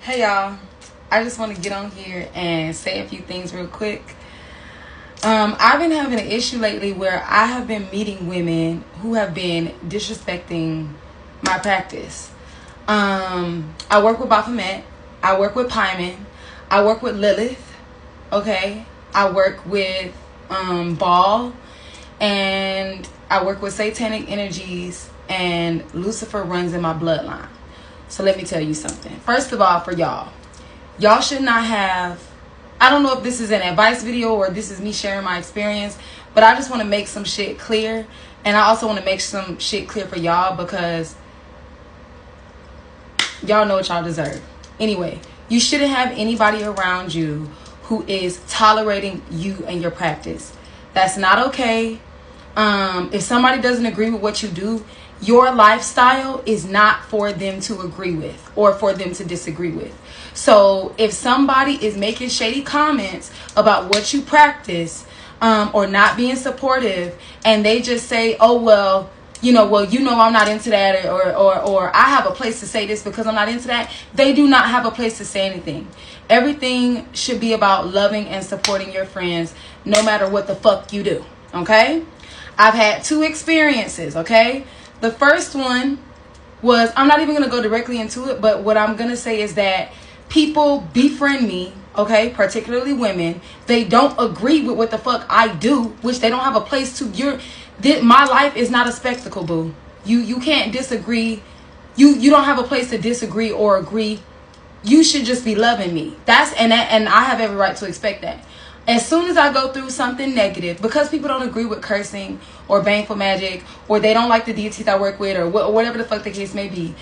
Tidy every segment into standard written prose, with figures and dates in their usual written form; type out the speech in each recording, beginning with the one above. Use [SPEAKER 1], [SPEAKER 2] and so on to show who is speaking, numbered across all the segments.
[SPEAKER 1] Hey y'all, I just want to get on here and say a few things real quick. I've been having an issue lately where I have been meeting women who have been disrespecting my practice. I work with Baphomet, I work with Pyman, I work with Lilith, okay? I work with Baal, and I work with satanic energies, and Lucifer runs in my bloodline. So let me tell you something. First of all, for y'all should not have, I don't know if this is an advice video or this is me sharing my experience, but I just want to make some shit clear. And I also want to make some shit clear for y'all because y'all know what y'all deserve. Anyway, you shouldn't have anybody around you who is tolerating you and your practice. That's not okay. If somebody doesn't agree with what you do, your lifestyle is not for them to agree with or for them to disagree with. So if somebody is making shady comments about what you practice, or not being supportive, and they just say, oh, well, I'm not into that, or I have a place to say this because I'm not into that, they do not have a place to say anything. Everything should be about loving and supporting your friends no matter what the fuck you do, okay? I've had 2 experiences, okay? The first one was, I'm not even going to go directly into it, but what I'm going to say is that people befriend me, okay, particularly women. They don't agree with what the fuck I do, which they don't have a place to. My life is not a spectacle, boo. You can't disagree. You don't have a place to disagree or agree. You should just be loving me. And I have every right to expect that. As soon as I go through something negative, because people don't agree with cursing or baneful magic, or they don't like the deities I work with, or whatever the fuck the case may be,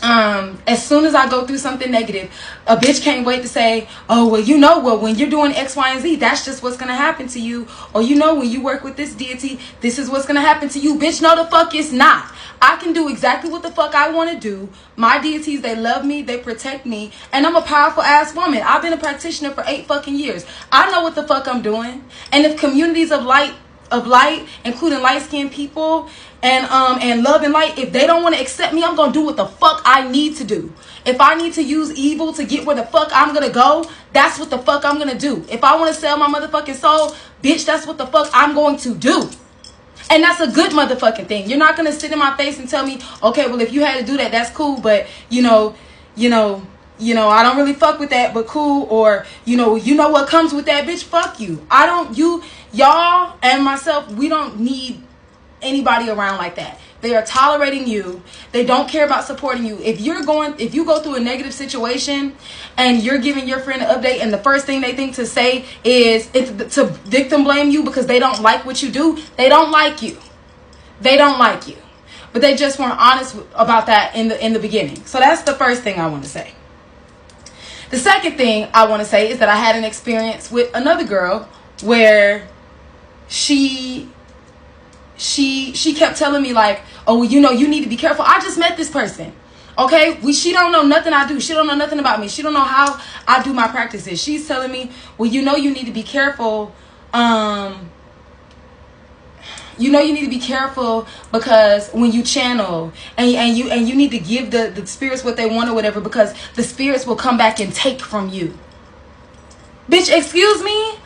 [SPEAKER 1] as soon as I go through something negative, a bitch can't wait to say, oh, well, when you're doing X, Y, and Z, that's just what's going to happen to you. Or, when you work with this deity, this is what's going to happen to you. Bitch, no, the fuck it's not. I can do exactly what the fuck I want to do. My deities, they love me, they protect me, and I'm a powerful ass woman. I've been a practitioner for 8 fucking years. I know what the fuck I'm doing. And if communities of light, including light-skinned people and love and light, if they don't want to accept me, I'm gonna do what the fuck I need to do. If I need to use evil to get where the fuck I'm gonna go, that's what the fuck I'm gonna do. If I want to sell my motherfucking soul, bitch, that's what the fuck I'm going to do. And that's a good motherfucking thing. You're not gonna sit in my face and tell me, okay, well, if you had to do that, that's cool, but I don't really fuck with that, but cool. Or, what comes with that, bitch, fuck you. Y'all and myself, we don't need anybody around like that. They are tolerating you. They don't care about supporting you. If you go through a negative situation and you're giving your friend an update and the first thing they think to say is to victim blame you because they don't like what you do, they don't like you. They don't like you. But they just weren't honest about that in the beginning. So that's the first thing I want to say. The second thing I want to say is that I had an experience with another girl where she kept telling me like, oh, you need to be careful. I just met this person. Okay? She don't know nothing I do. She don't know nothing about me. She don't know how I do my practices. She's telling me, well, you need to be careful. You need to be careful because when you channel and you need to give the spirits what they want or whatever, because the spirits will come back and take from you. Bitch, excuse me?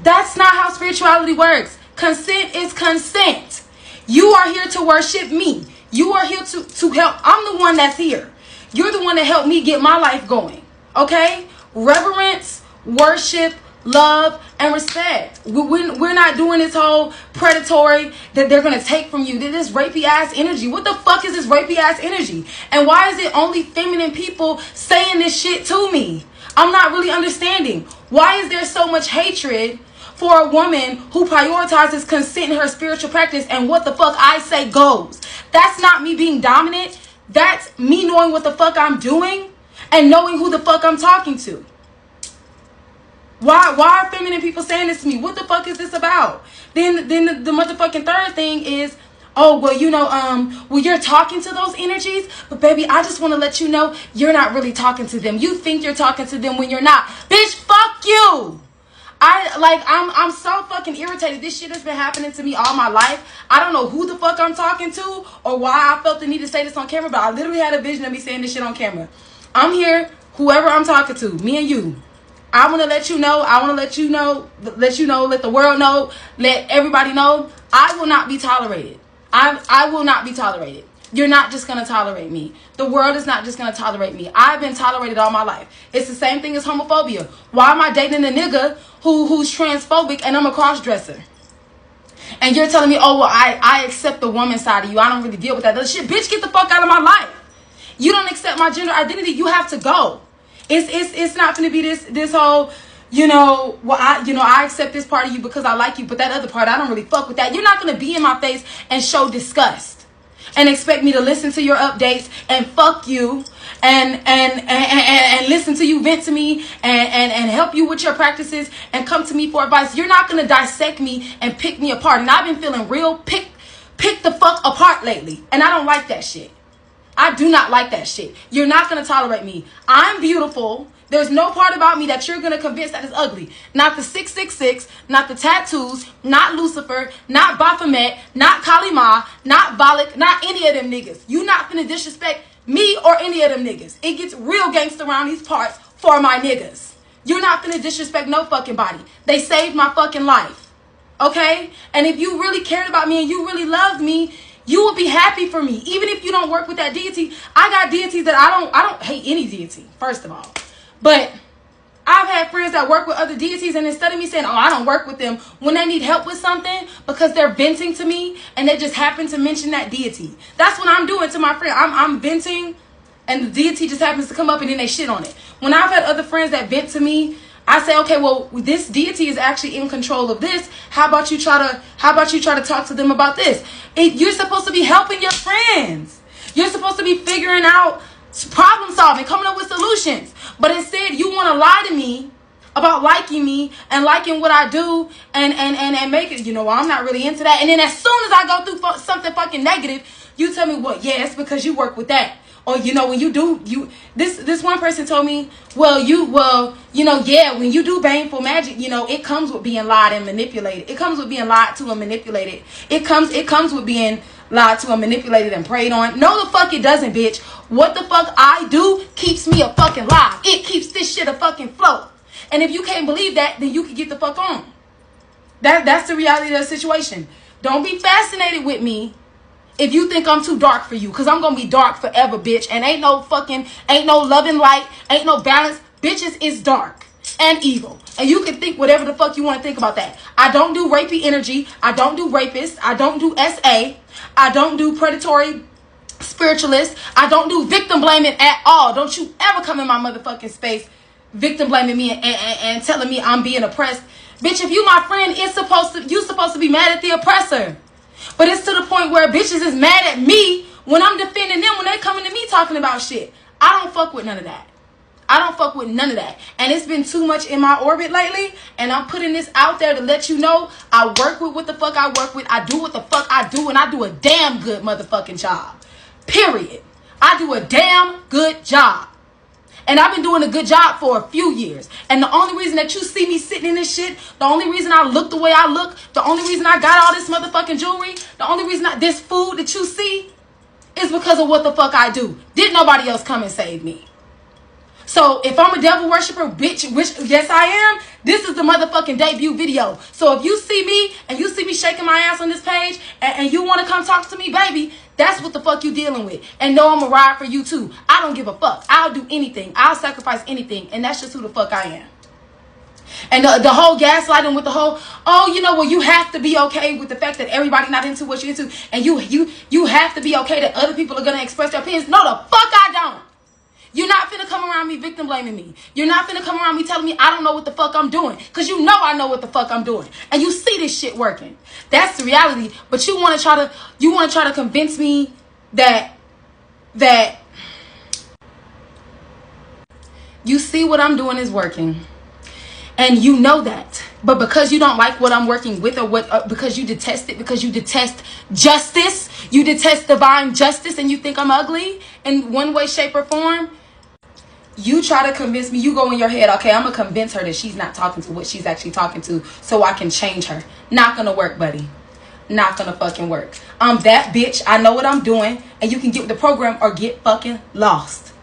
[SPEAKER 1] That's not how spirituality works. Consent is consent. You are here to worship me. You are here to help. I'm the one that's here. You're the one that helped me get my life going. Okay? Reverence, worship, love, and respect. We're not doing this whole predatory that they're going to take from you. This rapey ass energy. What the fuck is this rapey ass energy? And why is it only feminine people saying this shit to me? I'm not really understanding. Why is there so much hatred for a woman who prioritizes consent in her spiritual practice and what the fuck I say goes? That's not me being dominant. That's me knowing what the fuck I'm doing and knowing who the fuck I'm talking to. Why are feminine people saying this to me? What the fuck is this about? Then the motherfucking third thing is, oh, well, you're talking to those energies, but baby, I just want to let you know you're not really talking to them. You think you're talking to them when you're not. Bitch, fuck you. I'm so fucking irritated. This shit has been happening to me all my life. I don't know who the fuck I'm talking to or why I felt the need to say this on camera, but I literally had a vision of me saying this shit on camera. I'm here, whoever I'm talking to, me and you. I want to let you know. I want to let you know, let the world know, let everybody know. I will not be tolerated. I will not be tolerated. You're not just going to tolerate me. The world is not just going to tolerate me. I've been tolerated all my life. It's the same thing as homophobia. Why am I dating a nigga who's transphobic and I'm a cross-dresser? And you're telling me, oh, well, I accept the woman side of you. I don't really deal with that other shit. Bitch, get the fuck out of my life. You don't accept my gender identity. You have to go. It's not going to be this whole, well, I accept this part of you because I like you, but that other part, I don't really fuck with that. You're not going to be in my face and show disgust and expect me to listen to your updates and fuck you and listen to you vent to me and help you with your practices and come to me for advice. You're not going to dissect me and pick me apart. And I've been feeling real pick the fuck apart lately. And I don't like that shit. I do not like that shit. You're not going to tolerate me. I'm beautiful. There's no part about me that you're going to convince that is ugly. Not the 666, not the tattoos, not Lucifer, not Baphomet, not Kalima, not Balak, not any of them niggas. You not going to disrespect me or any of them niggas. It gets real gangster around these parts for my niggas. You're not going to disrespect no fucking body. They saved my fucking life. Okay? And if you really cared about me and you really loved me, you would be happy for me. Even if you don't work with that deity. I got deities that I don't hate any deity, first of all. But I've had friends that work with other deities, and instead of me saying, oh, I don't work with them, when they need help with something because they're venting to me and they just happen to mention that deity. That's what I'm doing to my friend. I'm venting and the deity just happens to come up and then they shit on it. When I've had other friends that vent to me, I say, okay, well, this deity is actually in control of this. How about you try to talk to them about this? You're supposed to be helping your friends. You're supposed to be figuring out problem solving, coming up with solutions. But instead, you want to lie to me about liking me and liking what I do and make it, well, I'm not really into that. And then as soon as I go through something fucking negative, you tell me, well, yeah, it's because you work with that. Or, when you do, this one person told me, when you do baneful magic, it comes with being lied and manipulated. It comes with being lied to and manipulated. It comes with being lied to and manipulated and preyed on. No, the fuck it doesn't, bitch. What the fuck I do keeps me a fucking live. It keeps this shit a fucking float. And if you can't believe that, then you can get the fuck on. That's the reality of the situation. Don't be fascinated with me if you think I'm too dark for you, because I'm going to be dark forever, bitch. And ain't no love and light, ain't no balance. Bitches is dark and evil. And you can think whatever the fuck you want to think about that. I don't do rapey energy. I don't do rapists. I don't do SA. I don't do predatory spiritualists. I don't do victim blaming at all. Don't you ever come in my motherfucking space victim blaming me and telling me I'm being oppressed. Bitch, if you my friend, you supposed to be mad at the oppressor. But it's to the point where bitches is mad at me when I'm defending them, when they coming to me talking about shit. I don't fuck with none of that. And it's been too much in my orbit lately. And I'm putting this out there to let you know I work with what the fuck I work with. I do what the fuck I do. And I do a damn good motherfucking job. Period. I do a damn good job. And I've been doing a good job for a few years. And the only reason that you see me sitting in this shit, the only reason I look the way I look, the only reason I got all this motherfucking jewelry, the only reason this food that you see is because of what the fuck I do. Did nobody else come and save me? So if I'm a devil worshiper, bitch, which yes I am, this is the motherfucking debut video. So if you see me and you see me shaking my ass on this page and you want to come talk to me, baby, that's what the fuck you dealing with. And no, I'm a ride for you too. I don't give a fuck. I'll do anything. I'll sacrifice anything. And that's just who the fuck I am. And the whole gaslighting with the whole, you have to be okay with the fact that everybody not into what you're into. And you have to be okay that other people are going to express their opinions. No, the fuck I don't. You're not finna come around me victim blaming me. You're not finna come around me telling me I don't know what the fuck I'm doing. Because you know I know what the fuck I'm doing. And you see this shit working. That's the reality. But you want to try to convince me that you see what I'm doing is working. And you know that. But because you don't like what I'm working with, or because you detest it, because you detest justice, you detest divine justice, and you think I'm ugly in one way, shape, or form, you try to convince me. You go in your head, okay, I'm going to convince her that she's not talking to what she's actually talking to so I can change her. Not going to work, buddy. Not going to fucking work. I'm that bitch. I know what I'm doing. And you can get with the program or get fucking lost.